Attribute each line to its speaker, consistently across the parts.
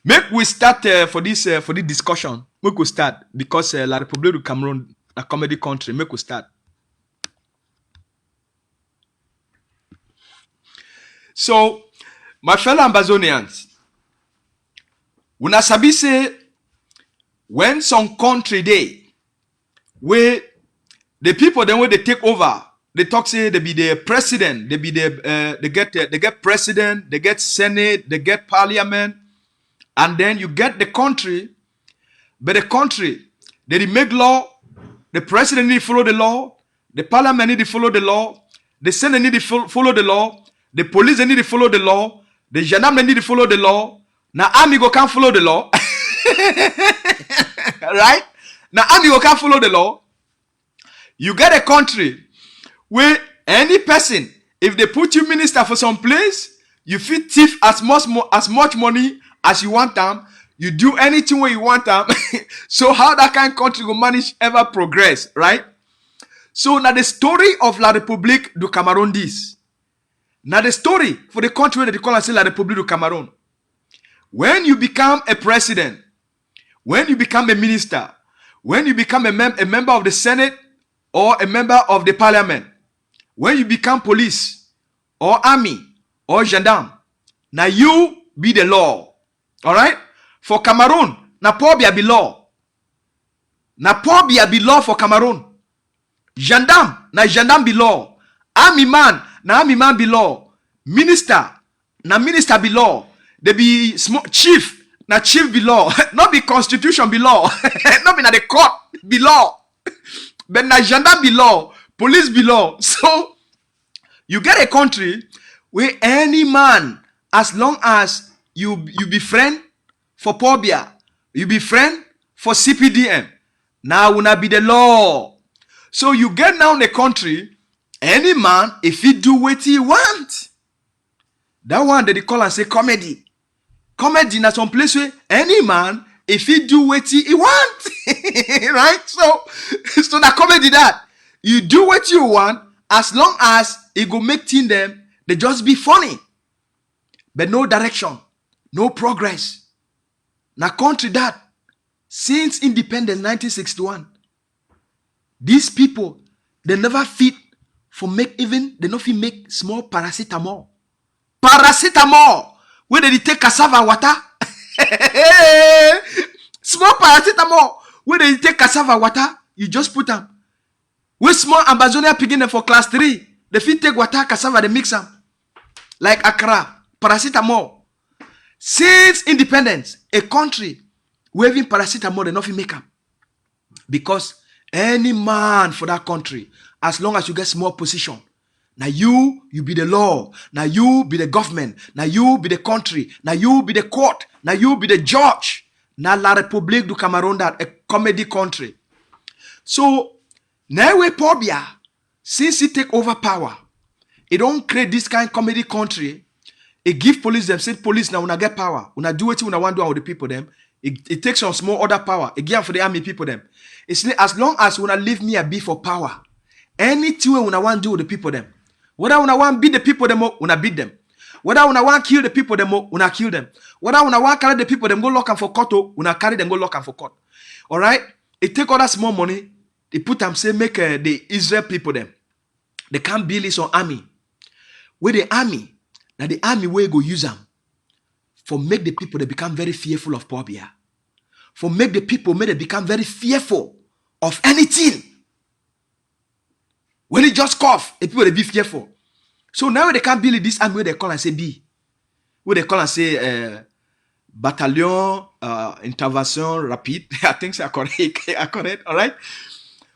Speaker 1: Make we start for this discussion. Make we start because La République du Cameroon, a comedy country. Make we start. So, my fellow Ambazonians, una sabi say when some country dey where the people then when they take over, they talk say they be the president, they be the they get president, they get senate, they get parliament, and then you get the country. But the country they make law, the president need to follow the law, the parliament need to follow the law, the senate need to follow the law, the police need to follow the law, the gendarme need to follow the law. Now army go can't follow the law. Right? Now army go can't follow the law. You get a country where any person, if they put you minister for some place, you fit thief as much money as you want them. You do anything where you want them. So how that kind of country will manage ever progress, right? So now the story of La République du Cameroun this. Now the story for the country where they call and say La République du Cameroun. When you become a president, when you become a minister, when you become a member of the Senate or a member of the parliament, when you become police or army or gendarme, now you be the law. All right? For Cameroon, na pobia be law. Na pobia be law for Cameroon. Gendarme, na gendarme be law. Army man, na army man be law. Minister, na minister be law. They be small chief, na chief be law. Not be constitution be law. Not be na the court be law. But na gendarme be law, police be law. So you get a country where any man, as long as you be friend for Pobia, you be friend for CPDM, now will not be the law. So you get now in the country, any man, if he do what he want, that one that they call and say comedy. Comedy in some place where any man, if he do what he want, right? So that comedy that you do what you want, as long as it go make them, they just be funny, but no direction, no progress. Now country that since independence 1961, these people they never fit for make even they not fit make small paracetamol where they take cassava water. Small paracetamol where they take cassava water, you just put them. Where small Ambazonian beginning for class 3, they fit take water, cassava, they mix them. Like Accra, paracetamol. Since independence, a country where even paracetamol, they not fit make them. Because any man for that country, as long as you get small position, now you be the law, now you be the government, now you be the country, now you be the court, now you be the judge. Now La République du Cameroun, that a comedy country. So now we Pobia, since he take over power, it don't create this kind of comedy country. It give police them, say police now when get power, when I do what you want to do with the people them. It takes some small other power. It give for the army people them. It's as long as when I leave me a be for power, anything when I want to do with the people them. Whether when I want to beat the people them up, when I beat them. Whether when I want to kill the people them up, when I kill them. Whether when I want to carry the people them go lock them for court, when I carry them go lock them for court. All right. It take all that small money. They put them say make the Israel people them. They can't build this on army. Where the army, now the army where go use them for make the people they become very fearful of Pobia. For make the people may they become very fearful of anything. When they just cough, the people they be fearful. So now they can't build this army where they call and say B. Where they call and say Bataillon Intervention Rapide. I think c'est correct. All right.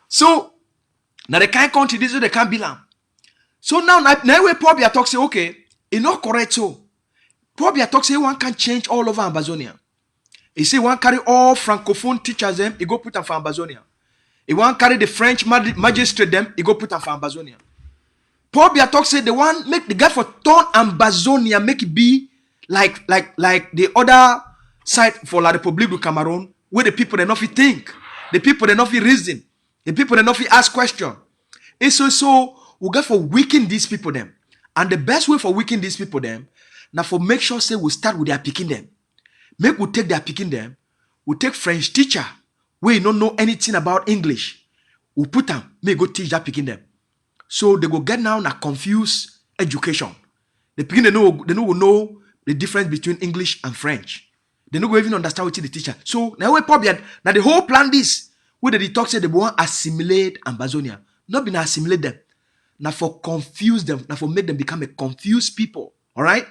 Speaker 1: So now they can't country this way they can't build them. So now we probably talk say okay, it's not correct so. Probably talk say one can change all over Ambazonia. He say one carry all francophone teachers them, he go put them for Ambazonia. He want carry the French magistrate them, he go put them for Ambazonia. Probably talk say the one make the guy for turn Ambazonia make it be like the other side for La République du Cameroun, where the people they not fit think, the people they not fit reason, the people they not fit ask question. And so we got for weaken these people them, and the best way for weaken these people them, now for make sure say we start with their picking them. Make we take their picking them. We take French teacher. We don't know anything about English. We put them. Make go teach that picking them. So they go get now a confused education. The picking they know the difference between English and French. They don't even understand what the teacher. So now we probably now the whole plan this. Where the talk say they want assimilate Ambazonian. Not been assimilate them. Now for confuse them. Now for make them become a confused people. All right.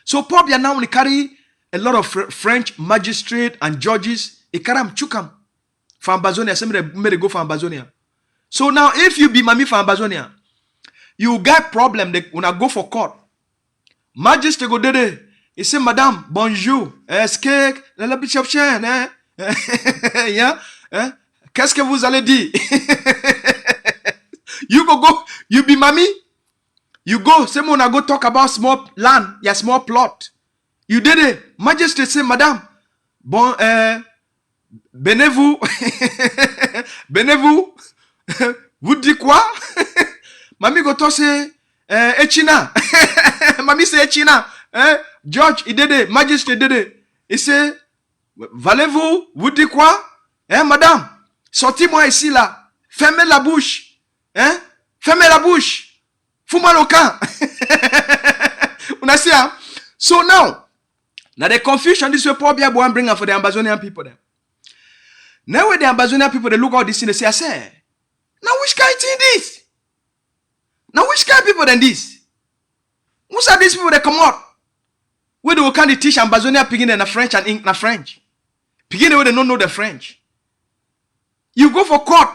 Speaker 1: So probably now they carry a lot of French magistrate and judges. They carry them chukam for Ambazonia. Some may go for Ambazonia. So now if you be mami for Ambazonia, you get problem. They when I go for court. Magistrate go there. He say, Madame, bonjour. Est-ce que la bishop chen, hein? Yeah? Qu'est-ce que vous allez dire? You go, you be mommy. You go, say, when I go talk about small land, yeah, small plot. You did it. Magistrate say, Madame, bon, benez-vous, benez-vous, vous dites quoi? Mamie go talk say, Echina. Mamie say, Echina. Judge, he did it. Magistrate did it. He say, valez-vous, vous dites quoi? Madame, sortez-moi ici là. Fermez la bouche. Fermez la bouche. Fous-moi le camp. So now the confusion this way probably I bring up for the Ambazonian people then. Now when the Ambazonian people they look at this and they say, now which kind thing this? Now which kind of people than this? Most of these people they come out where they will kind of teach Ambazonian picking in French and in French. Picking where they don't know the French. You go for court.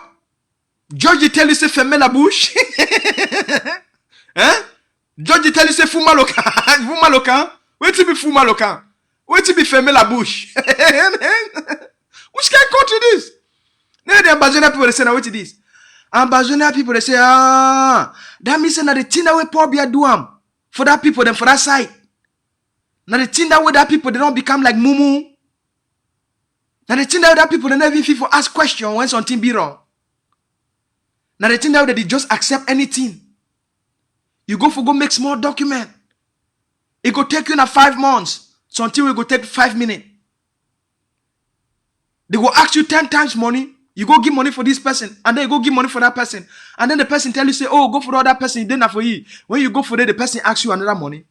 Speaker 1: Judge tell you say fermez la bouche. Judge tell you say fous-moi le camp. Fous-moi le camp. Wait till be fous-moi le camp. Wait till be fermez la bouche. Which kind of country this? Now the Ambazonian people they say now what it is. Ambazonian people they say that means that the thing that we probably do for that people then for that side. Now the thing that way that people they don't become like mumu. Now the thing that people they never even feel for ask question when something be wrong. Now the thing that they just accept anything. You go make small document. It go take you in 5 months. Something will go take 5 minutes. They go ask you 10 times money. You go give money for this person. And then you go give money for that person. And then the person tell you say, oh, go for the other person. Then not for you. When you go for the person asks you another money.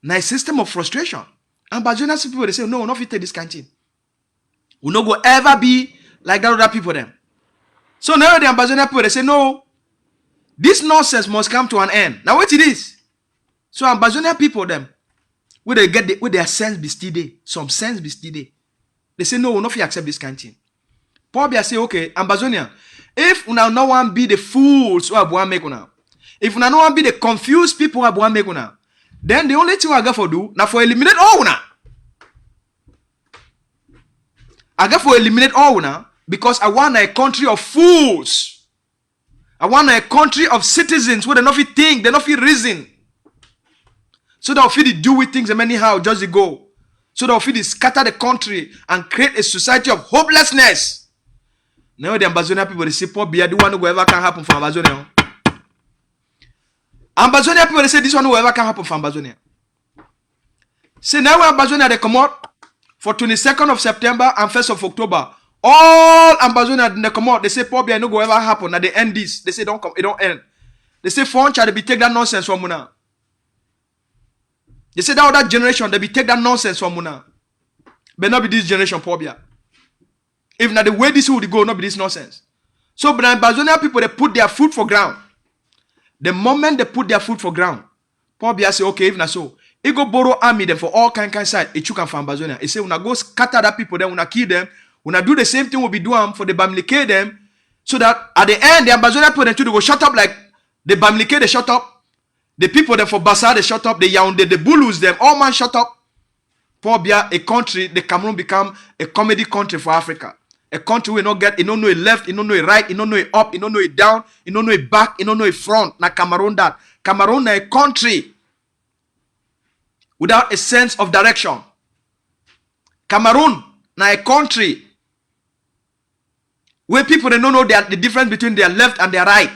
Speaker 1: Now a system of frustration. And by journalists people they say, no, not fit take this kind of thing. We no go ever be like that other people them. So now the Ambazonian people they say, no, this nonsense must come to an end. Now what it is? So Ambazonian people them, where they get where their sense be still there, some sense be still there. They say, no, we not fit accept this kind of thing. Probably I say, okay, Ambazonian, if we now no one be the fools who have one make now, if we now no one be the confused people who have one make now, then the only thing I got for do now for eliminate all now. I got for eliminate all now because I want a country of fools. I want a country of citizens where they not fit think, they not fit reason. So they'll fit do with things and anyhow just go. So they'll fit scatter the country and create a society of hopelessness. Now the Ambazonian people they say, poor be the one who ever can happen for Ambazonia. Ambazonian people they say this one who ever can happen for Ambazonia. Say now Ambazonia they come out for 22nd of September and 1st of October. All Ambazonian they come out. They say probably I no go ever happen. Now they end this. They say don't come. It don't end. They say for they be take that nonsense from Muna. They say that other generation they be take that nonsense from Muna. But not be this generation probably. If not the way this would go, not be this nonsense. So but Ambazonian people they put their foot for ground. The moment they put their foot for ground, probably I say okay if not so. He go borrow army them for all kind side. It you can for Ambazonia. He say when I go scatter that people then when I kill them. When I do the same thing we'll be doing for the Bamileke them. So that at the end the Ambazonia people then too they go shut up like the Bamileke they shut up. The people then for Bassa they shut up. The Yaoundé, the Bulus them all man shut up. Probably a country, the Cameroon become a comedy country for Africa. A country we not get, you don't know it left, you don't know it right, you don't know it up, you don't know it down, you don't know it back, you don't know it front. Na Cameroon that. Cameroon na a country without a sense of direction. Cameroon na a country where people they don't know the difference between their left and their right.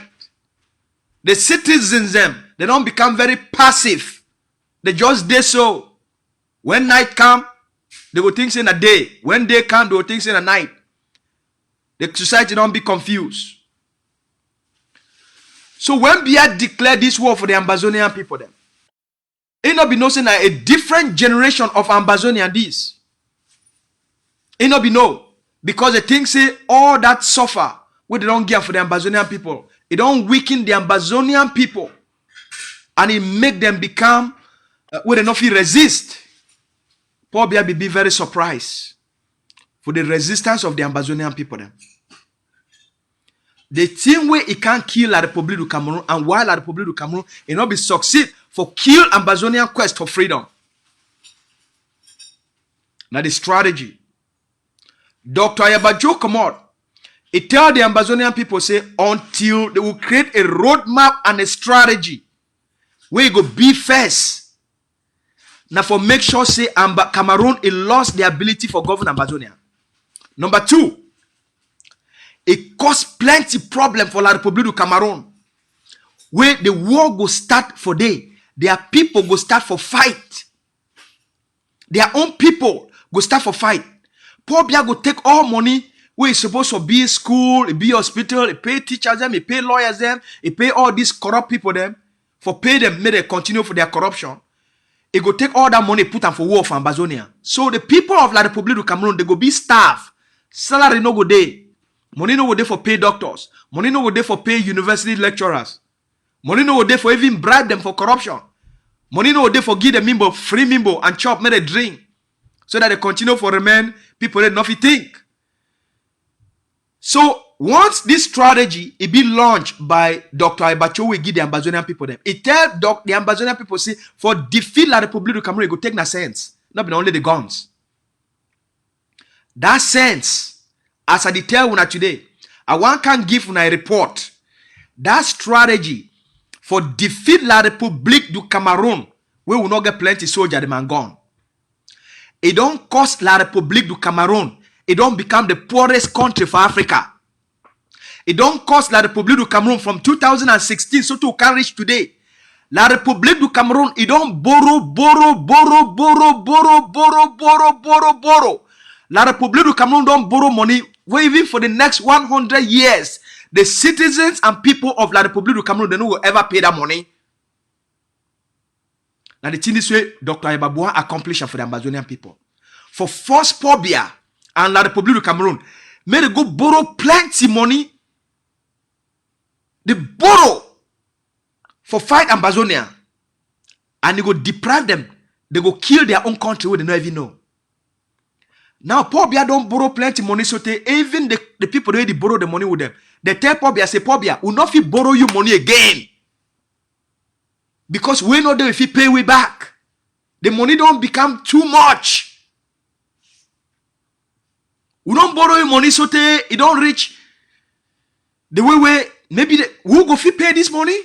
Speaker 1: The citizens them, they don't become very passive. They just do so. When night come, they will think in a day. When day come, they will think in a night. The society don't be confused. So when Biya declared this war for the Ambazonian people, then it not be noticing that a different generation of Ambazonian this. It not be no, because the thing say all that suffer what they don't give for the Ambazonian people. It don't weaken the Ambazonian people, and it make them become where they not feel resist. Paul Biya be very surprised for the resistance of the Ambazonian people. Then the thing where it can't kill La Republique du Cameroon, and why La Republique du Cameroon it not be succeed for kill Ambazonian quest for freedom. Now the strategy. Dr. Ayabajo come out. He tell the Ambazonian people say until they will create a roadmap and a strategy where you go be first. Now for make sure say Cameroon it lost the ability for govern Ambazonia. Number 2, it caused plenty problem for La Republique du Cameroon. Where the war go start for day. Their people go start for fight. Their own people go start for fight. Paul Biya go take all money where he's supposed to be school, it be hospital, it pay teachers them, it pay lawyers them, it pay all these corrupt people them, for pay them, may they continue for their corruption. It go take all that money, put them for war for Ambazonia. So the people of La Republique du Cameroon, they go be staff. Salary no go there. Money no go there for pay doctors. Money no go there for pay university lecturers. Money no go there for even bribe them for corruption. Money no go there for give them mimbo, free mimbo and chop, may they drink. So that they continue for remain people that nothing think. So once this strategy it be launched by Dr. Ayabacho, we give the Ambazonian people them. It tell the Ambazonian people say for defeat La Republique du Cameroon, it go take na sense. Not be only the guns. That sense, as I tell una today, I want can give una a report. That strategy for defeat La Republique du Cameroon, we will not get plenty soldier them and gone. It don't cost La Republique du Cameroon. It don't become the poorest country for Africa. It don't cost La Republique du Cameroon from 2016 so to can reach today. La Republique du Cameroon, it don't borrow. La Republique du Cameroon don't borrow money. Where even for the next 100 years, the citizens and people of La Republique du Cameroon, they no will ever pay that money. Now the thing this way, Dr. Ayabacho accomplished for the Ambazonian people. For force Paul Biya and La Republique du Cameroon, may they go borrow plenty money. They borrow for fight Ambazonia. And they go deprive them. They go kill their own country where they don't even know. Now Paul Biya don't borrow plenty money, so they, even the people that they borrow the money with them, they tell Paul Biya, say Paul Biya, we'll not fit borrow you money again. Because we know that if you pay we back, the money don't become too much. We don't borrow you money so it don't reach the way where maybe who go fit pay this money?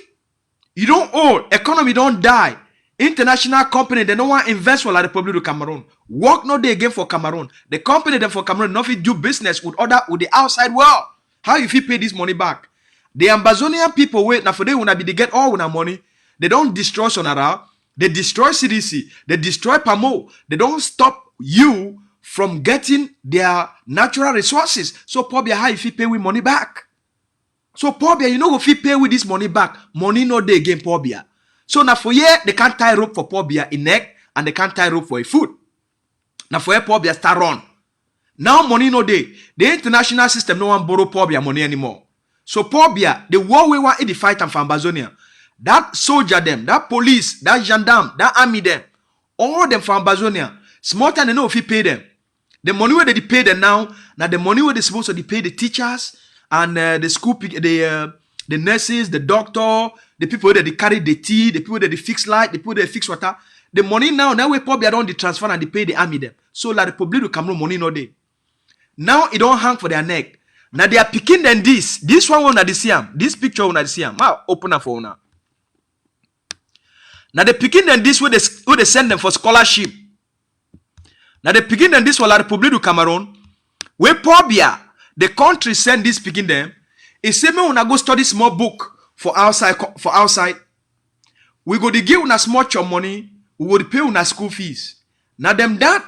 Speaker 1: You don't owe. Economy don't die. International company they don't want to invest for La Republique du Cameroon. Work no day again for Cameroon. The company them for Cameroon not fit do business with the outside world. How you fit pay this money back? The Ambazonian people wait now for they wanna be they get all with money. They don't destroy Sonara. They destroy CDC. They destroy PAMO. They don't stop you from getting their natural resources. So Paul Biya, how if you pay with money back? So Paul Biya, you know if you pay with this money back, money no day again Paul Biya. So now for here, they can't tie rope for Paul Biya in neck and they can't tie rope for a foot. Now for here, Paul Biya start run. Now money no day. The international system no one borrow Paul Biya money anymore. So Paul Biya, the war we want in the fight and for Ambazonia. That soldier them, that police, that gendarme, that army them, all them for Ambazonia. Small time they know if you pay them. The money where they pay them now the money where they supposed to pay the teachers and the school, the nurses, the doctor, the people that they carry the tea, the people that they fix light, the people that they fix water. The money now we probably don't the transfer and they pay the army them. So La Republique du Cameroon money no day. Now it don't hang for their neck. Now they are picking them this. This one they see them. This picture when they see them. Wow, open up for now. Now they picking them this way they send them for scholarship. Now they picking them this for La Republique du Cameroon. Where Paul Biya, the country send this picking them. It say me when I go study small book for outside. We go to give una small chop money. We go to pay una school fees. Now them that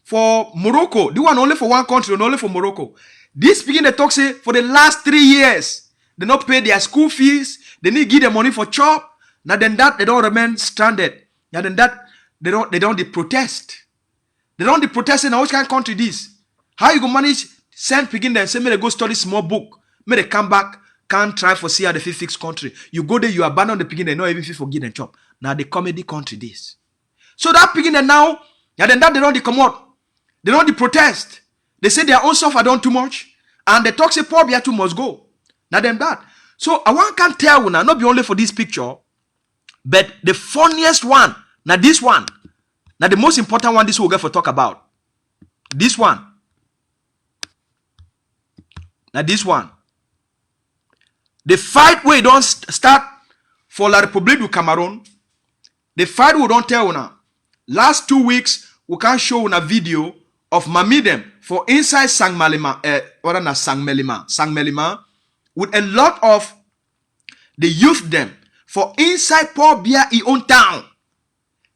Speaker 1: for Morocco, the one only for one country, and only for Morocco. This begin the talk say for the last 3 years, they not pay their school fees, they need to give them money for chop. Now then that they don't remain stranded. Now then that they don't protest. They don't protest in which kind of country this? How you go manage send begin them say me they go study small book, may they come back, can't try for see how the fix country. You go there, you abandon the picking, they not even for give them chop. Now the comedy country this. So that picking them now, and then that they don't come out. They don't protest. They say their own suffer done too much. And they talk say poor beer too must go. Now them that. So I want can tell you now, not be only for this picture, but the funniest one, now this one, now the most important one this we'll get for talk about. This one. Now this one. The fight we don't start for La République du Cameroon. The fight we don't tell you now. Last 2 weeks, we can show a video of Mami them for inside Sang-Melima, with a lot of the youth them for inside Port Bia in own town.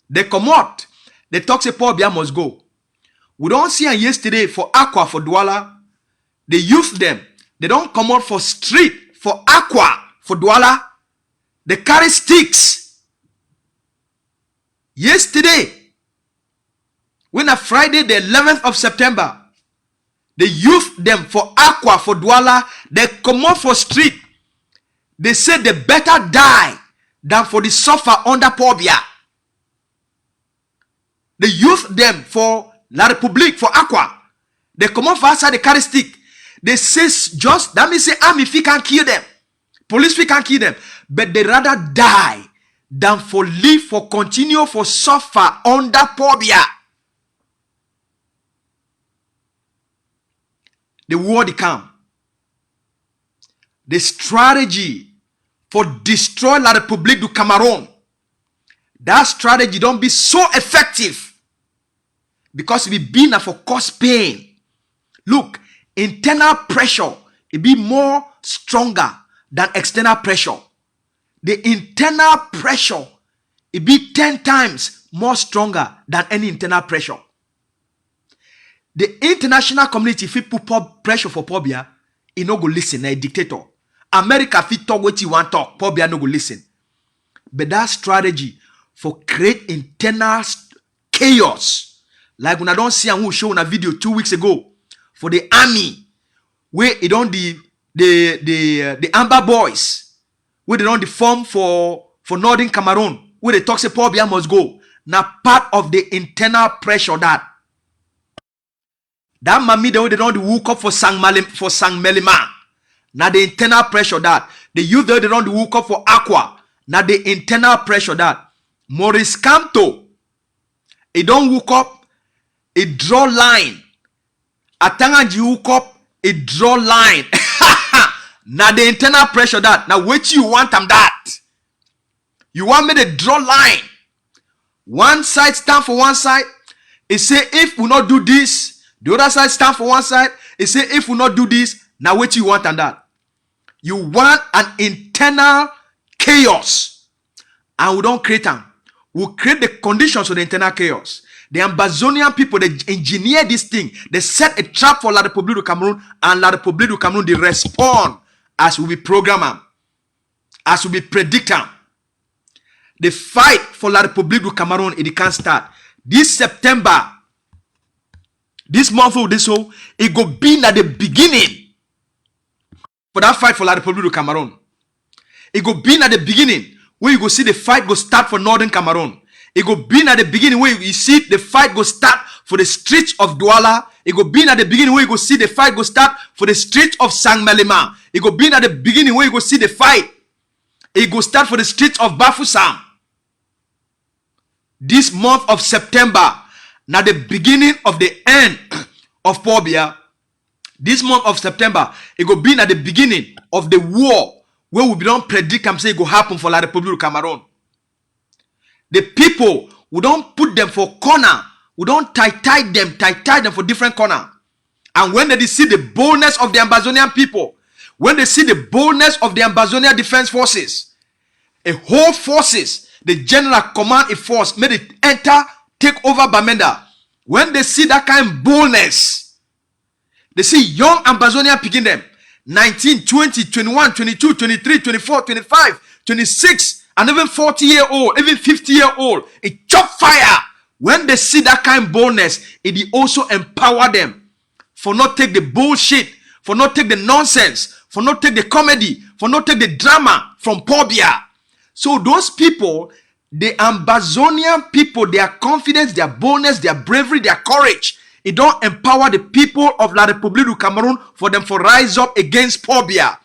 Speaker 1: They come out, they talk say Port Bia must go. We don't see them yesterday for Aqua for Douala. The youth them, they don't come out for street for Aqua for Douala. They carry sticks. Yesterday, when a Friday, the 11th of September, the youth them for Aqua, for Douala, they come out for street. They say they better die than for the suffer under Pobia. The youth them for La République, for Aqua, they come out for outside, they carry stick. They say just, that means say army if can kill them. Police we can kill them. But they rather die than for live, for continue, for suffer under Pobia. The war they come. The strategy for destroy La République du Cameroon. That strategy don't be so effective. Because it be now for cause pain. Look, internal pressure, it be more stronger than external pressure. The internal pressure, it be 10 times more stronger than any internal pressure. The international community fit put pressure for Pobia, he no go listen, a dictator. America fit talk what you want talk, Pobia no go listen. But that strategy for create internal chaos, like when I don't see who show in a video 2 weeks ago for the army, where it on the Amber Boys, where they on the form for Northern Cameroon, where they talk say Pobia must go. Now part of the internal pressure that Mami they don't woke up for Sang-Melima. Now the internal pressure that the youth they don't woke up for Aqua. Now the internal pressure that Maurice Kamto, he don't woke up, he draw line. Atanganji woke up, he draw line. Now the internal pressure that now what you want them that? You want me to draw line? One side stand for one side. He say if we not do this. The other side stand for one side. It say if we not do this, now what you want and that? You want an internal chaos. And we don't create them. We create the conditions for the internal chaos. The Ambazonian people, they engineer this thing. They set a trap for La République du Cameroon. And La République du Cameroon, they respond as we program them. As we predict them. The fight for La République du Cameroon, it can't start. This September, this month of this so it go be at the beginning for that fight for La République du Cameroon. It go be at the beginning where you go see the fight go start for Northern Cameroon. It go be at the beginning where you see the fight go start for the streets of Douala. It go be at the beginning where you go see the fight go start for the streets of Sang-Melima. It go be at the beginning where you go see the fight. It go start for the streets of Bafoussam. This month of September. Now the beginning of the end of Pobia, this month of September, it will be at the beginning of the war where we don't predict and say it will happen for La République du Cameroon. The people, we don't put them for corner, we don't tie them for different corner. And when they see the boldness of the Ambazonian people, when they see the boldness of the Ambazonian Defense Forces, a whole forces, the general command a force, made it enter take over Bamenda, when they see that kind of boldness, they see young Ambazonian picking them, 19, 20, 21, 22, 23, 24, 25, 26, and even 40-year-old, even 50-year-old. It chop fire. When they see that kind of boldness, it also empower them for not take the bullshit, for not take the nonsense, for not take the comedy, for not take the drama from Pobia. So those people, the Ambazonian people, their confidence, their boldness, their bravery, their courage, it don't empower the people of La République du Cameroon for them to rise up against Pobia.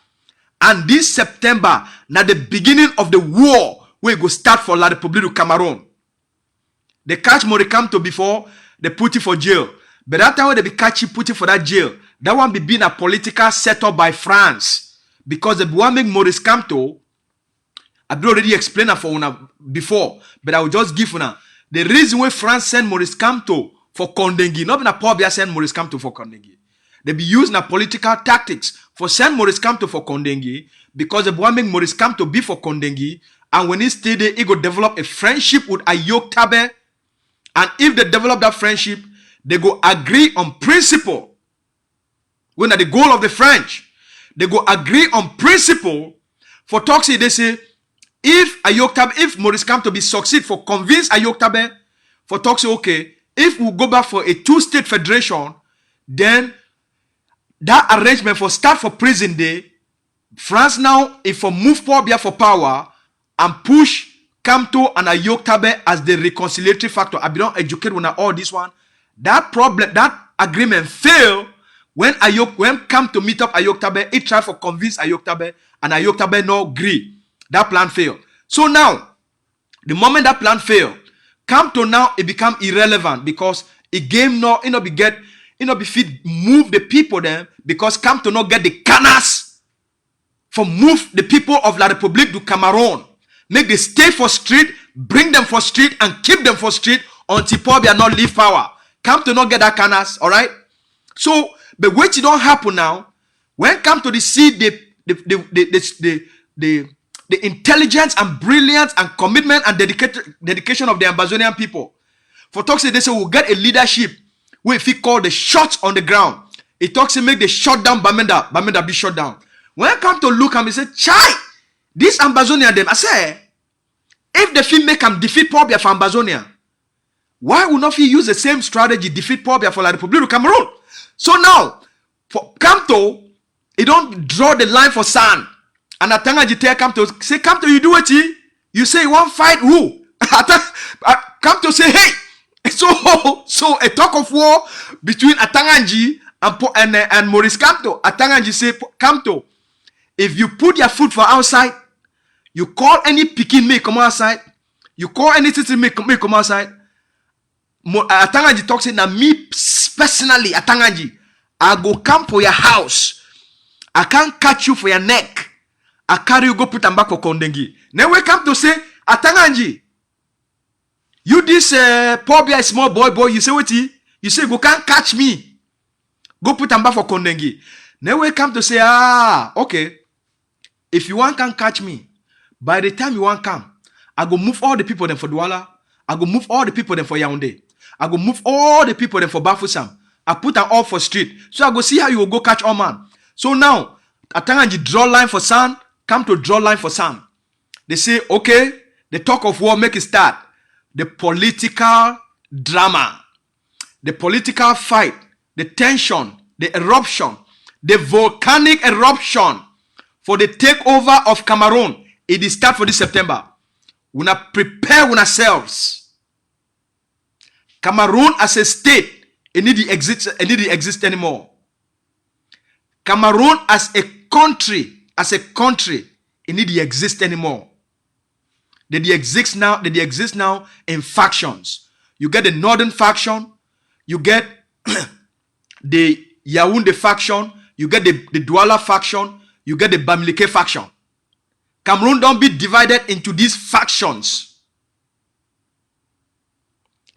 Speaker 1: And this September, now the beginning of the war, we go start for La République du Cameroon. They catch Morikamto before, they put it for jail. But that time when they be catch you, put it for that jail, that one be being a political setup by France. Because the one make Maurice Kamto, I've already explained that for una before, but I will just give una. The reason why France sent Maurice Kamto for Kondengi, not na Pobia send Maurice Kamto for Kondengi. They be using a political tactics for send Maurice Kamto for Kondengi, because the one make Maurice Kamto be for Kondengi, and when he stay there, he go develop a friendship with Ayok Tabe, and if they develop that friendship, they go agree on principle. When at the goal of the French, they go agree on principle. For Toxi, they say, if Ayok Tabe, if Maurice Kamto be succeed for convince Ayok Tabe, for Toxi, okay, if we go back for a two-state federation, then that arrangement for start for prison day, France now, if for move Pobia for power and push Kamto and Ayok Tabe as the reconciliatory factor, I don't educate on all this one. That problem, that agreement fail when Kamto meet up Ayok Tabe, he try for convince Ayok Tabe, and Ayok Tabe no agree. That plan failed. So now, the moment that plan failed, Kamto now it become irrelevant because a game no be fit move the people then because Kamto not get the canas for move the people of La République du Cameroon. Make they stay for street, bring them for street, and keep them for street until Pobia not leave power. Kamto not get that canas, all right? So, but what it don't happen now, when Kamto they see the intelligence and brilliance and commitment and dedication of the Ambazonian people. For talks they say we'll get a leadership where if he call the shots on the ground. It talks to make the shut down Bamenda be shut down. When I come to look at him, he say, Chai, this Ambazonian them. I say, if the film make him defeat Pobia for Ambazonia, why would not he use the same strategy defeat Pobia for La République du Cameroon? So now, for Kamto, he don't draw the line for San. And Atangaji tell Kamto, say, Kamto, you do it, you say you want fight who? Kamto say, hey. So a talk of war between Atangaji and Maurice Kamto. Atangaji say, Kamto, if you put your foot for outside, you call any picking me come outside, you call any citizen me come outside. Atangaji talks say, now me personally, Atangaji, I go come for your house. I can't catch you for your neck. I carry you go put them back for Kondengi. Then we come to say, Atangaji, you this Pobia small boy, you say what you say, go can't catch me. Go put them back for Kondengi. Then we come to say, okay. If you want can't catch me, by the time you want come, I go move all the people then for Douala. I go move all the people then for Yaoundé. I go move all the people then for Bafoussam. I put them all for street. So I go see how you will go catch all man. So now, Atangaji draw line for San, come to draw line for Sam. They say, okay, the talk of war make it start. The political drama, the political fight, the tension, the eruption, the volcanic eruption for the takeover of Cameroon. It is start for this September. We not prepare ourselves. Cameroon as a state, it need to exist anymore. Cameroon as a country, it need to exist anymore. They exist now in factions. You get the northern faction, you get the Yaoundé faction, you get the Douala faction, you get the Bamileke faction. Cameroon don't be divided into these factions.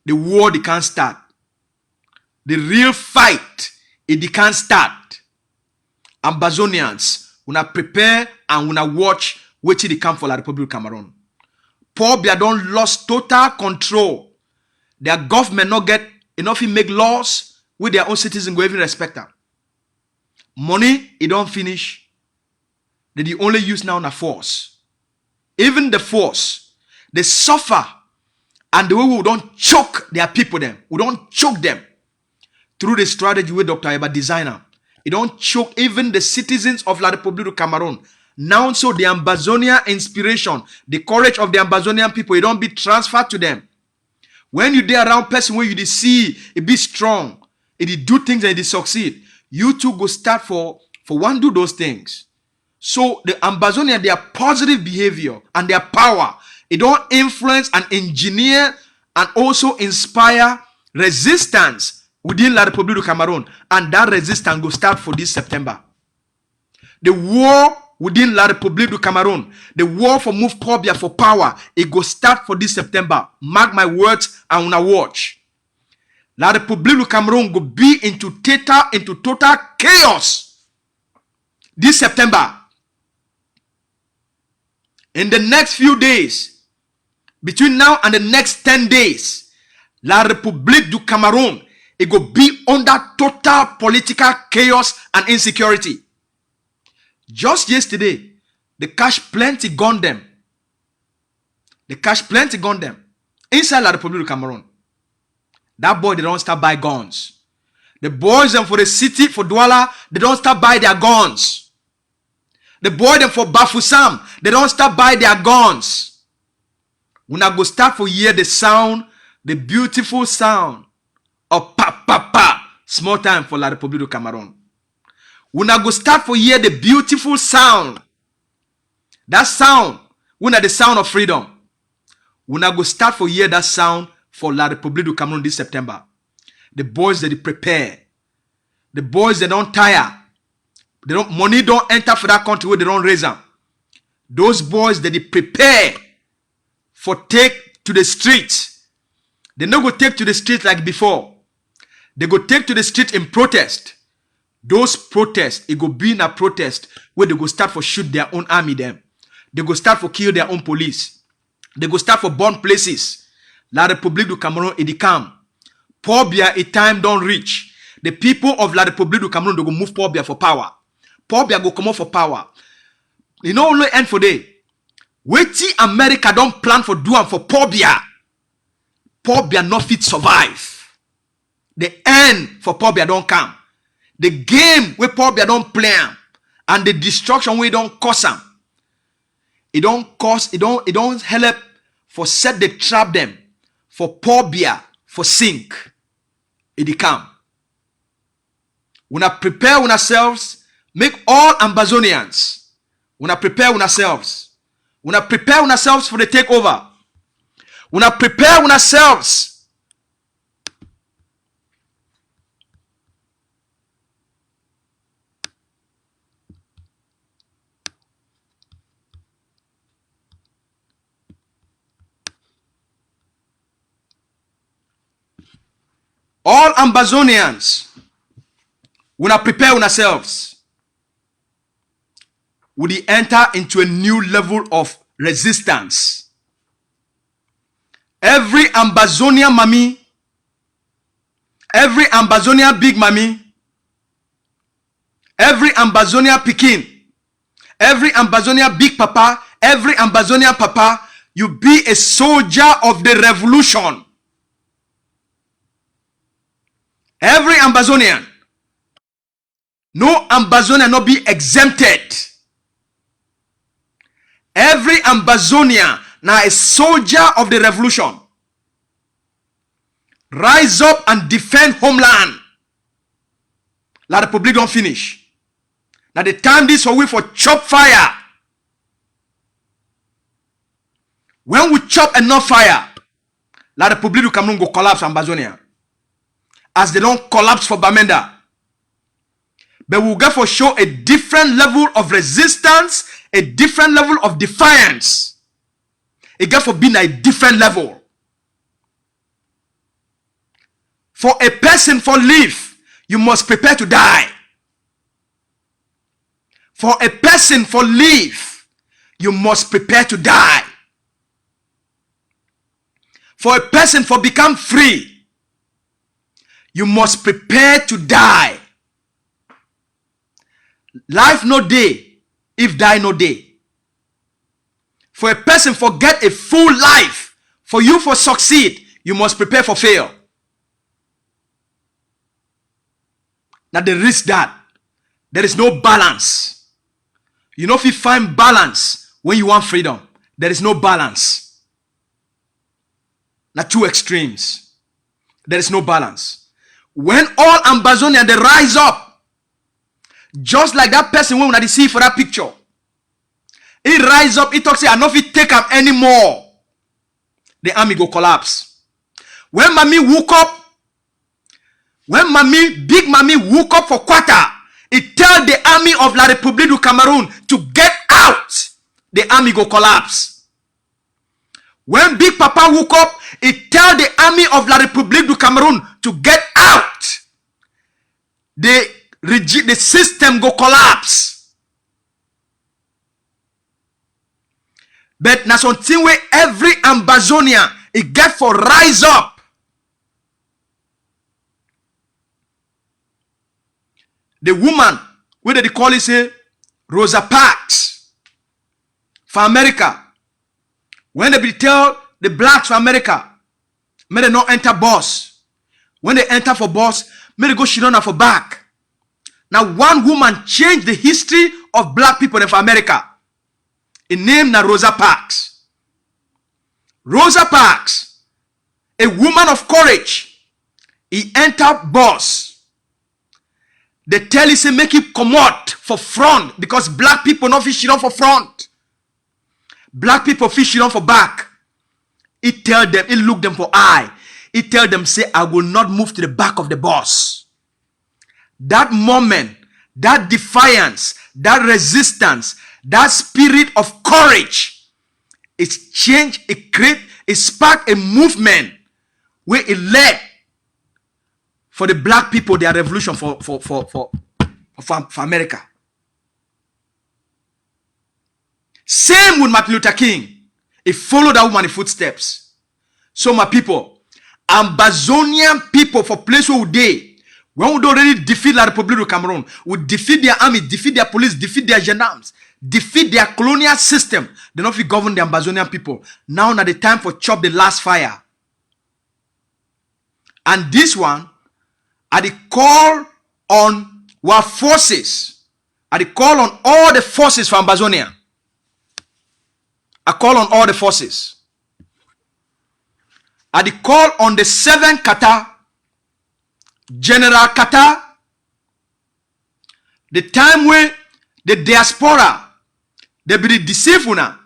Speaker 1: The war they can't start. The real fight it can't start. Ambazonians, we prepare and we watch waiting they come for La République du Cameroon. Pobia don't lost total control. Their government not get enough to make laws with their own citizens go even respect them. Money, it don't finish. They the only use now na force. Even the force, they suffer. And the way we don't choke their people them. We don't choke them. Through the strategy with Dr. Eba designer. It don't choke even the citizens of La République du Cameroon. Now so the Ambazonian inspiration, the courage of the Ambazonian people, it don't be transferred to them. When you there around person where you see it be strong, it do things and it succeed, you too go start for one do those things. So the Ambazonian, their positive behavior and their power, it don't influence and engineer and also inspire resistance within La République du Cameroon. And that resistance will start for this September. The war within La République du Cameroon, the war for move Pobia for power, it go start for this September. Mark my words and una watch. La République du Cameroon go be into total chaos this September. In the next few days, between now and the next 10 days, La République du Cameroon, it go be under total political chaos and insecurity. Just yesterday, the cash plenty gone them. The cash plenty gone them. Inside La République du Cameroon. That boy, they don't start buy guns. The boys them for the city, for Douala, they don't start buy their guns. The boy them for Bafoussam, they don't start buy their guns. When I go start for hear the sound, the beautiful sound of pa pa pa. Small time for La République du Cameroon. When I go start for hear the beautiful sound. That sound, when the sound of freedom. When I go start for hear that sound for La République du Cameroon this September. The boys that they prepare. The boys they don't tire. They don't money don't enter for that country where they don't raise them. Those boys that they prepare for take to the streets. They not go take to the street like before. They go take to the street in protest. Those protests, it go be in a protest where they go start for shoot their own army them. They go start for kill their own police. They go start for burn places. La République du Cameroon, it come. Pobia, a time don't reach. The people of La République du Cameroon, they go move Pobia for power. Pobia go come out for power. You know only end for day. Wetin America don't plan for do and for Pobia. Pobia not fit survive. The end for Pobia don't come. The game where Pobia don't play and the destruction where don't cause them. It don't help for set the trap them for Pobia for sink. It come. When I prepare ourselves, make all Ambazonians. When I prepare ourselves. When I prepare ourselves for the takeover. When I prepare ourselves. All Ambazonians, when I prepare ourselves, we enter into a new level of resistance. Every Ambazonian mommy, every Ambazonian big mommy, every Ambazonian Pekin, every Ambazonian big papa, every Ambazonian papa, you be a soldier of the revolution. Every Ambazonian. No Ambazonian not be exempted. Every Ambazonian now a soldier of the revolution. Rise up and defend homeland. La République don't finish. Now the time this for we for chop fire. When we chop enough fire, La République du Cameroon go collapse Ambazonia. As they don't collapse for Bamenda. But we'll get for show a different level of resistance, a different level of defiance. It get for being a different level. For a person for live, you must prepare to die. For a person for live, you must prepare to die. For a person for become free, you must prepare to die. Life no day, if die no day. For a person for get a full life, for you for succeed, you must prepare for fail. Now there is that. There is no balance. You know if you find balance when you want freedom, there is no balance. Now two extremes. There is no balance. When all Ambazonian they rise up, just like that person when we see for that picture, he rise up, he talks, say, I know if he take him anymore, the army go collapse. When mommy woke up, big mommy woke up for quarter, it tell the army of La République du Cameroon to get out. The army go collapse. When Big Papa woke up, it tell the army of La République du Cameroon to get out. The system go collapse. But na something where every Ambazonian it get for rise up. The woman, where they call it say Rosa Parks for America. When they be tell the blacks for America, may they not enter bus. When they enter for bus, may they go shit on for back. Now one woman changed the history of black people in America. A name na Rosa Parks. Rosa Parks, a woman of courage. He enter bus. They tell him say make him come out for front because black people not fish on for front. Black people fish on for back. He tell them, he look them for eye. He tell them say I will not move to the back of the bus. That moment, that defiance, that resistance, that spirit of courage, it's changed, it create, it sparked a movement where it led for the black people their revolution for America. Same with Martin Luther King. He followed that woman's footsteps. So my people, Ambazonian people for place where we dey, when we don't really defeat La République du Cameroon, we defeat their army, defeat their police, defeat their gendarmes, defeat their colonial system. They don't govern the Ambazonian people. Now na the time for chop the last fire. And this one, at the call on our forces, at the call on all the forces for Ambazonia. I call on all the forces. At the call on the 7 Kata, General Kata, the time when the diaspora, they be deceitful now.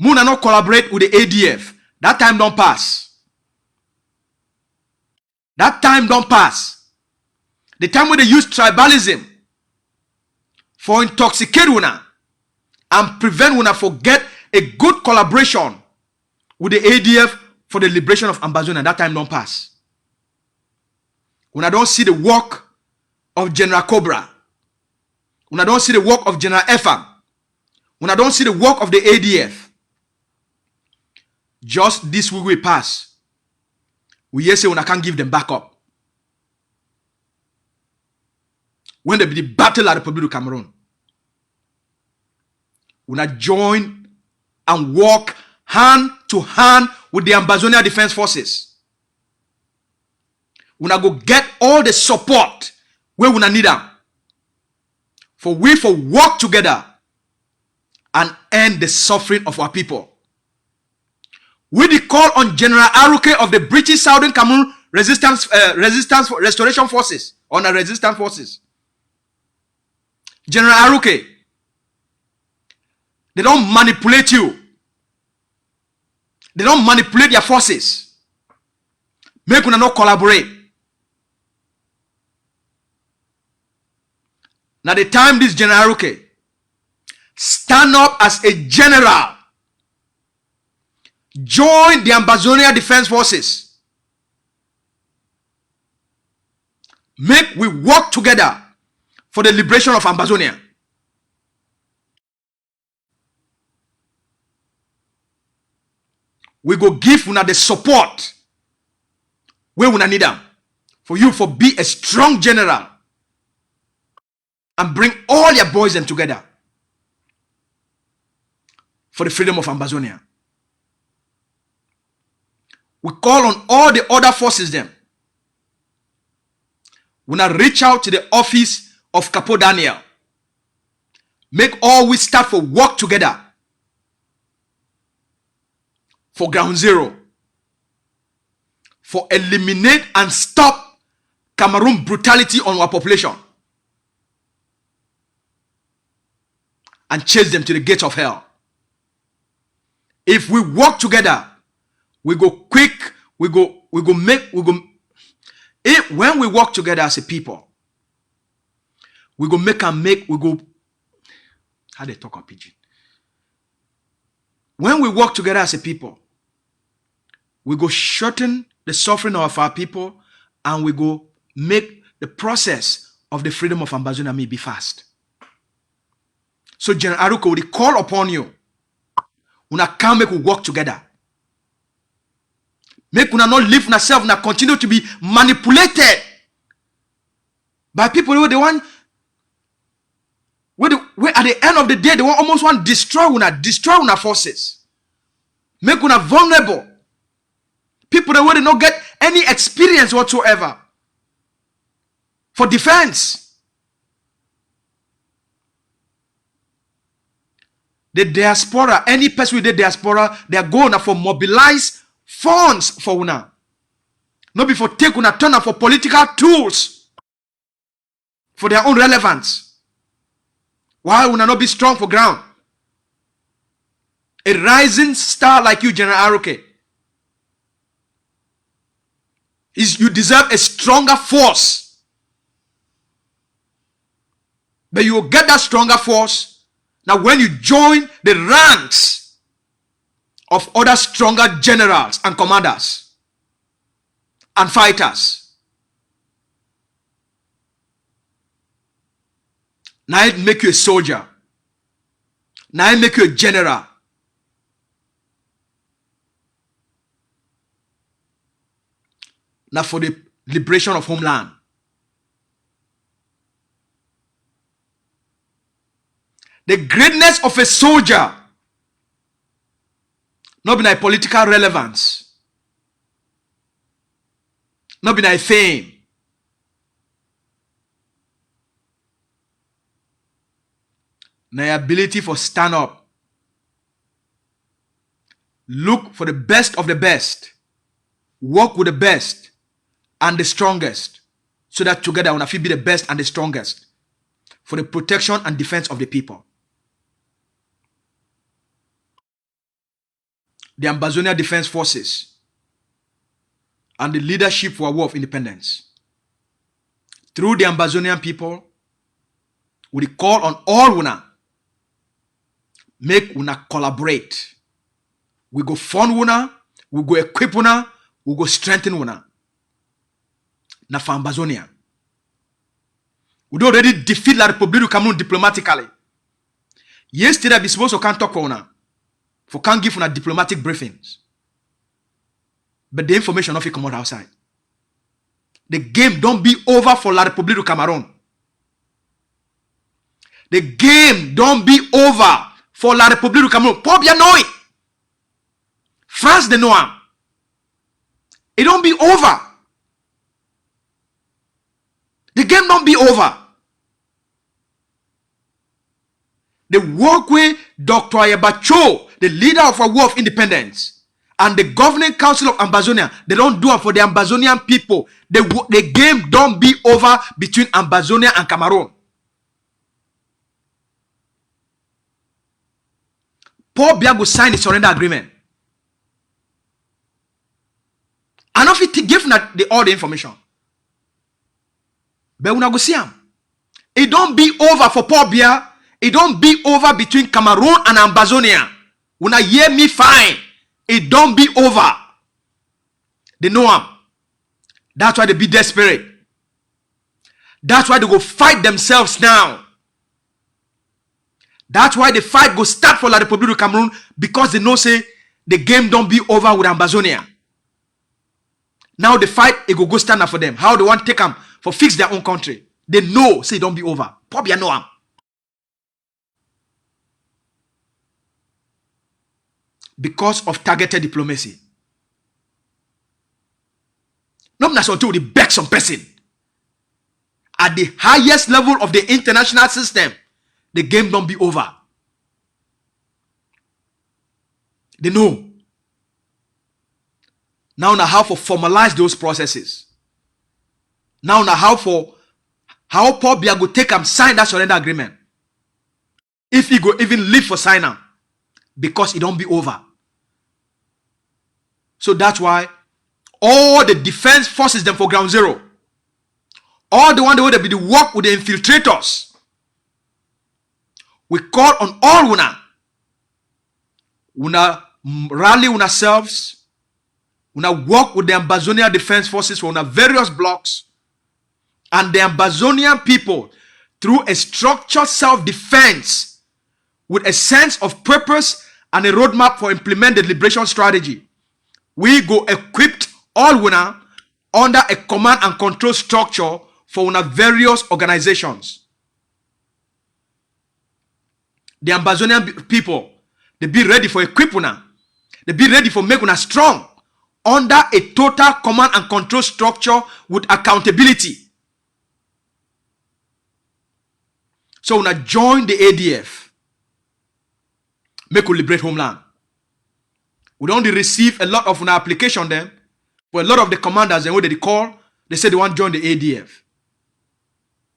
Speaker 1: Muna not collaborate with the ADF. That time don't pass. That time don't pass. The time when they use tribalism for intoxicate una and prevent una forget a good collaboration with the ADF for the liberation of Ambazonia. That time don't pass. When I don't see the work of General Cobra, when I don't see the work of General Efam, when I don't see the work of the ADF, just this week we pass, we hear say when I can't give them back up. When they be the battle at the Republic of Cameroon, when I join and work hand to hand with the Ambazonian Defense Forces. When I go get all the support where we need them. For we for work together and end the suffering of our people. We the call on General Aruke of the British Southern Cameroon Resistance Restoration Forces, on the Resistance Forces. General Aruke, they don't manipulate you. They don't manipulate their forces. Make una not collaborate. Now the time this General Aruke stand up as a general, join the Ambazonian Defense Forces. Make we work together for the liberation of Ambazonia. we go give una the support where una need them. For you for be a strong general and bring all your boys them together for the freedom of Ambazonia. We call on all the other forces them. We now reach out to the office of Capo Daniel. Make all we start for work together for ground zero. For eliminate and stop Cameroon brutality on our population. And chase them to the gates of hell. If we work together, we go quick, when we work together as a people, we go how they talk on pidgin? When we work together as a people, we go shorten the suffering of our people, and we go make the process of the freedom of Ambazonia may be fast. So General Aruko, we call upon you. Una can make we work together. Make una not live yourself, una continue to be manipulated by people who they want, where at the end of the day they want almost want destroy una forces. Make una vulnerable. People that will not get any experience whatsoever for defense. The diaspora, any person with the diaspora, they are going for mobilize funds for una. Not before take una turn for political tools for their own relevance. Why una not be strong for ground? A rising star like you, General Aroke, you deserve a stronger force. But you will get that stronger force now when you join the ranks of other stronger generals and commanders and fighters. Now it make you a soldier. Now it make you a general. Now for the liberation of homeland. The greatness of a soldier, not be a political relevance, not be a fame. Na ability for stand up. Look for the best of the best. Work with the best and the strongest, so that together we be the best and the strongest for the protection and defense of the people. The Ambazonian Defense Forces and the leadership for a war of independence. Through the Ambazonian people, we call on all una, make una collaborate. We go fund una, we go equip una, we go strengthen una. Na for Ambazonia. We don't already defeat La République du Cameroun diplomatically. Yesterday, we supposed to can't talk for una. For can't give una diplomatic briefings. But the information of it come out outside. The game don't be over for La République du Cameroun. The game don't be over for La République du Cameroun. Paul bien know it. France they know him. It don't be over. The game don't be over. The workway Dr. Ayabacho, the leader of a war of independence, and the governing council of Ambazonia, they don't do it for the Ambazonian people. The game don't be over between Ambazonia and Cameroon. Paul Biya go sign the surrender agreement. And if it give all the information. But we go see him. It don't be over for Paul Biya. It don't be over between Cameroon and Ambazonia. When I hear me fine, it don't be over. They know him. That's why they be desperate. That's why they go fight themselves now. That's why the fight go start for La République du Cameroun, because they know say the game don't be over with Ambazonian. Now the fight, it go stand up for them. How they want to take them for fix their own country. They know, say don't be over. Probably know them. Because of targeted diplomacy. Not necessarily the beg some person. At the highest level of the international system, the game don't be over. They know. Now how to formalize those processes. Now how Paul Biya go take and sign that surrender agreement. If he go even live for sign am. Because it don't be over. So that's why all the defense forces them for ground zero. All the one that will be the work with the infiltrators. We call on all una rally una selves, una work with the Ambazonian defense forces for una various blocks, and the Ambazonian people through a structured self-defense with a sense of purpose and a roadmap for implement the liberation strategy. We go equipped all una under a command and control structure for una various organizations. The Ambazonian people, they be ready for equip una. They be ready for make una strong under a total command and control structure with accountability. So una join the ADF. Make we liberate homeland. We don't receive a lot of una application then. But a lot of the commanders and what they call, they say they want to join the ADF.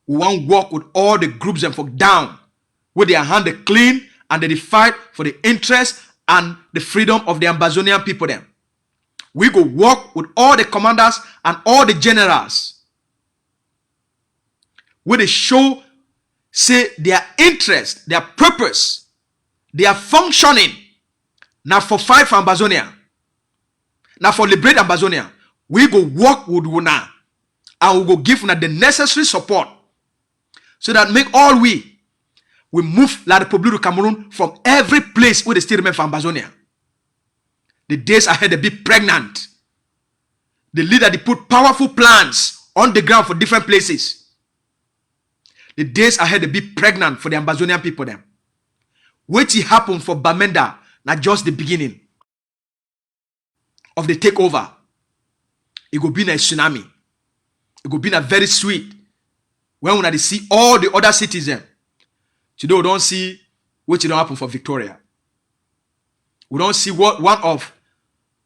Speaker 1: We want to work with all the groups and for down. With their hand they clean and they fight for the interest and the freedom of the Ambazonian people then. We go work with all the commanders and all the generals. Where they show, say their interest, their purpose, their functioning. Now for fight for Ambazonia. Now for liberate Ambazonia. We go work with una. And we go give una the necessary support. So that make all we move La Republic of Cameroon from every place where they still remain for Ambazonia. The days ahead they be pregnant. The leader they put powerful plans on the ground for different places. The days ahead they be pregnant for the Ambazonian people them. What happened for Bamenda, not just the beginning of the takeover. It will be a tsunami. It will be a very sweet. When we see all the other citizens. Today we don't see what don't happen for Victoria. We don't see what one of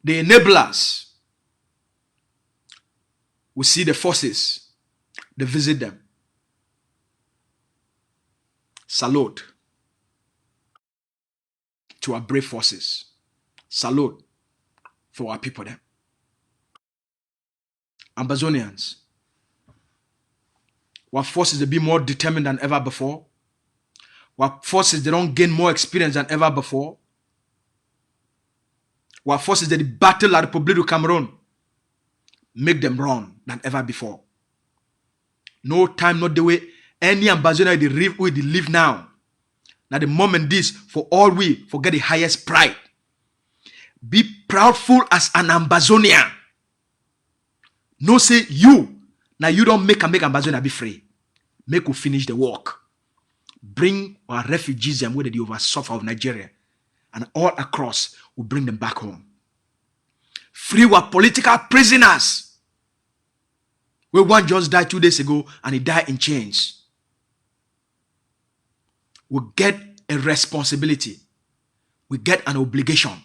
Speaker 1: the enablers. We see the forces. They visit them. Salute to our brave forces. Salute for our people there. Ambazonians. Our forces they be more determined than ever before. Our forces they don't gain more experience than ever before. Our forces they battle La Republic of Cameroon. Make them run than ever before. No time, not the way any Ambazonian they live now. Now the moment this for all we forget the highest pride. Be proudful as an Ambazonian. No say you. Now you don't make Ambazonia be free. Make we finish the work. Bring our refugees and where they over suffer of Nigeria. And all across, we bring them back home. Free our political prisoners. Where one just died 2 days ago and he died in chains. We get a responsibility. We get an obligation.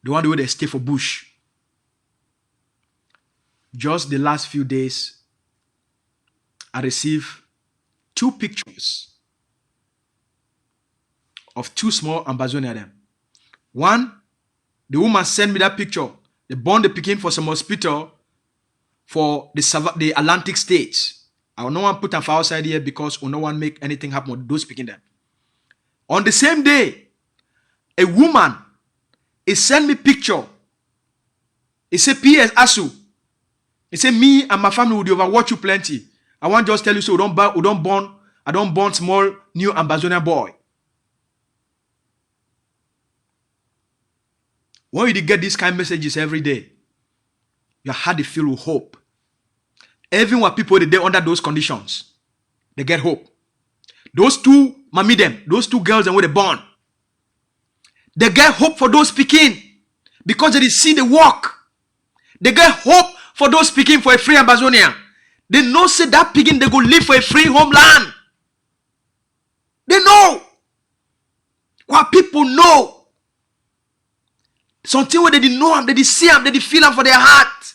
Speaker 1: The one where they stay for bush. Just the last few days, I received 2 pictures of 2 small Ambazonians. One, the woman sent me that picture. They born the pikin for some hospital for the Atlantic states. I will not want to put them for outside here because we no one make anything happen with those picking them. On the same day, a woman he sent me picture. He said, P.S. ASU. He said, me and my family would overwatch you plenty. I want to just tell you so I don't born small new Ambazonian boy. When you get these kind of messages every day, your heart is filled with hope. Even when people they under those conditions, they get hope. Those two, mommy them, those two girls and where they born, they get hope for those speaking because they see the work. They get hope for those speaking for a free Ambazonian. They know say that picking they go live for a free homeland. They know. What people know. Something where they didn't know them, they didn't see them, they didn't feel them for their heart.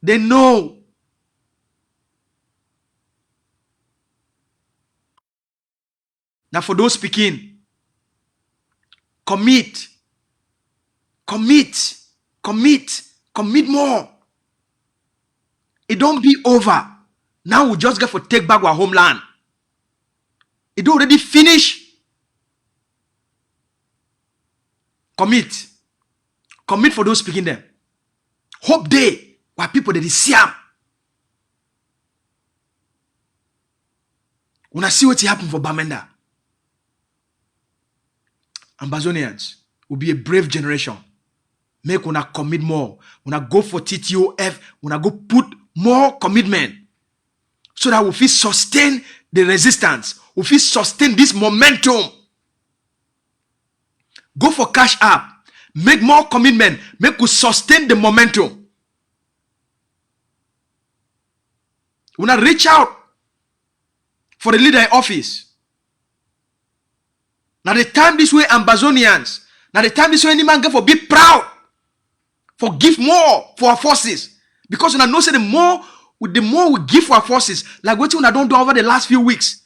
Speaker 1: They know. Now for those speaking, commit more. It don't be over. Now we just get for take back our homeland. It already finish. Commit for those speaking them. Hope day why people they see them. When I see what happen for Bamenda, Ambazonians will be a brave generation. Make una commit more. Una go for TTOF. Una go put more commitment. So that we feel sustain the resistance. We feel sustain this momentum. Go for cash app. Make more commitment. Make we sustain the momentum. Una reach out for the leader in office. Now the time this way Ambazonians. Now the time this way any man get for be proud. For give more for our forces. Because when I know say the more we give for our forces, like what we don't do over the last few weeks.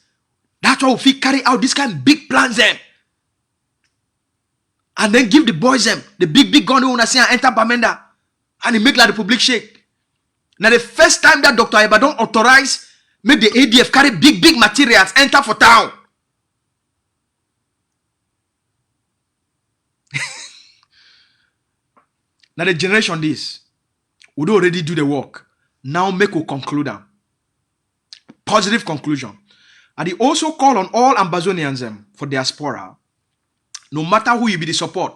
Speaker 1: That's why we feel carry out this kind of big plans them. And then give the boys them the big gun we wanna see and enter Bamenda. And it make like the public shake. Now the first time that Dr. Ibadan authorized make the ADF carry big materials enter for town. Now the generation this, we don't already do the work. Now make we conclude them. Positive conclusion. And he also call on all Ambazonians for diaspora, no matter who you be the support,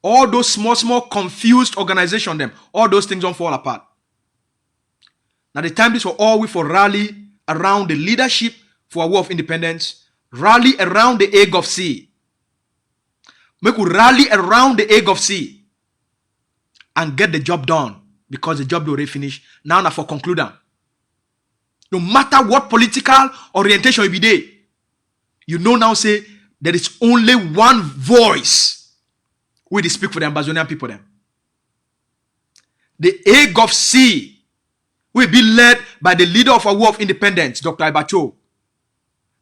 Speaker 1: all those small confused organization them, all those things don't fall apart. Now the time this for all we for rally around the leadership for a war of independence, rally around the Hague of Sea. Make we rally around the Hague of Sea. And get the job done because the job already finished. Now for concluder. No matter what political orientation you be there, you know now say there is only one voice where they speak for the Ambazonian people then. The Hague of Sea will be led by the leader of a war of independence, Dr. Ibacho.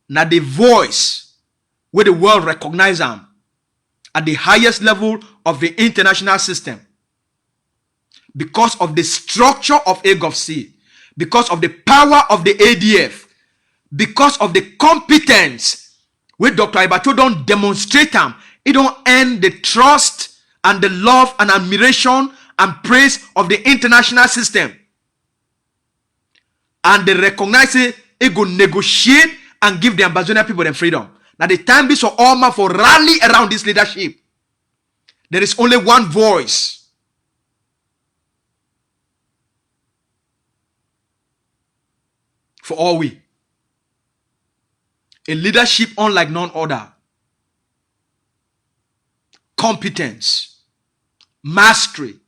Speaker 1: Now the voice where the world recognize them at the highest level of the international system. Because of the structure of Hague of Sea, because of the power of the ADF, because of the competence where Dr. Ibato don't demonstrate them, it don't earn the trust and the love and admiration and praise of the international system. And they recognize it go negotiate and give the Ambazonian people their freedom. Now the time is for all man for rally around this leadership. There is only one voice. For all we. A leadership unlike none other. Competence. Mastery.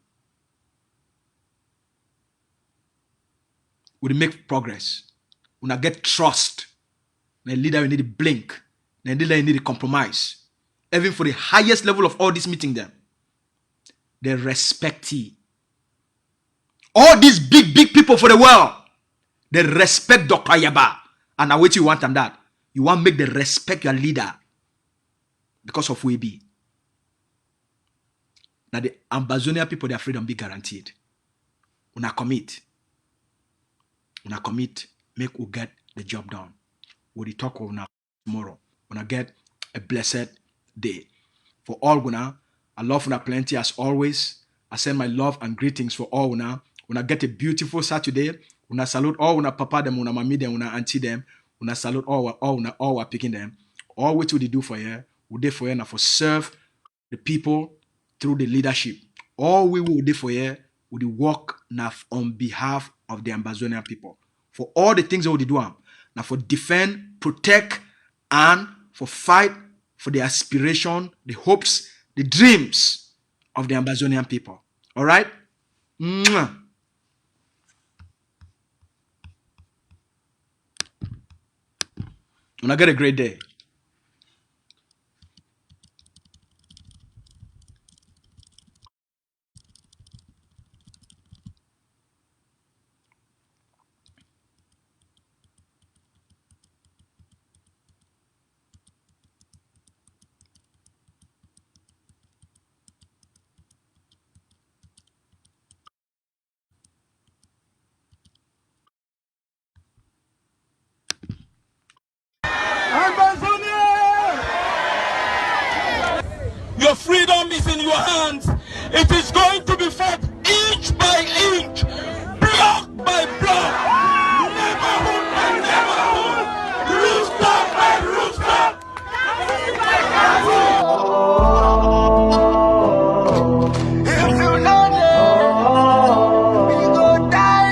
Speaker 1: Will make progress. When I get trust. The leader will need to blink. The leader will need to compromise. Even for the highest level of all this meeting them. They respect you. All these big people for the world. They respect Dr. Yaba. And now what you want them that? You want to make them respect your leader. Because of who he be. Now the Ambazonian people, their freedom be guaranteed. Una commit. Make we get the job done. We'll talk of now tomorrow. Una get a blessed day. For all una, I love una plenty as always. I send my love and greetings for all una. Una get a beautiful Saturday. Una salute all una papa them, una mommy them, una auntie them. Una salute all our picking them. all what would they do for you? Would they for you now for serve the people through the leadership? All we will do for you would work now on behalf of the Ambazonian people. For all the things that we do now for defend, protect, and for fight for the aspiration, the hopes, the dreams of the Ambazonian people. All right? Mwah. And I get a great day.
Speaker 2: Your freedom is in your hands. It is going to be fought inch by inch, block by block, neighborhood by neighborhood, rooftop by rooftop. If you know that, we go die.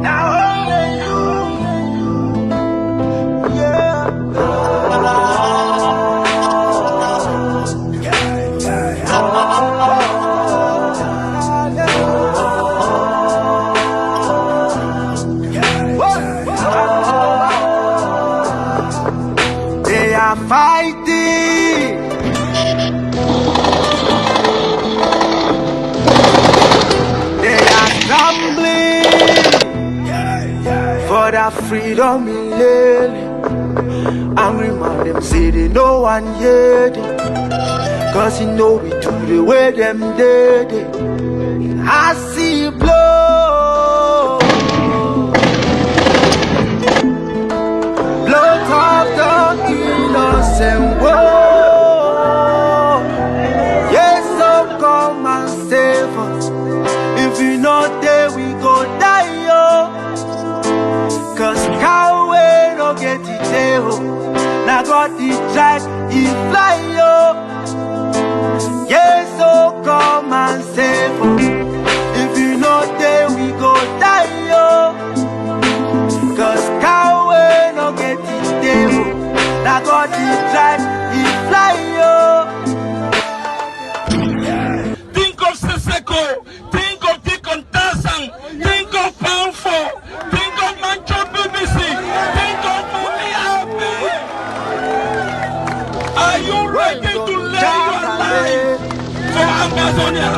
Speaker 2: Now only you, yeah. They are fighting. They are scrambling for that freedom in land. Angry man, them say they no one hear them, cause you know we do the way them did it. I see blow, blood of the innocent world. Yes, so come and save us. If we not there, we go die, yo. Cause cow we no get it there. Now God the track, he fly, yo. Yes, so come and save us. If you not there, we go die, yo. Cause cow we no get it there. Now God the track, he fly, yo. Think of Seseko, think of Deacon Tarzan, think of Poundful, think of Mancho BBC, think of Mommy Happy. Are you ready to lay your life for Ambazonia?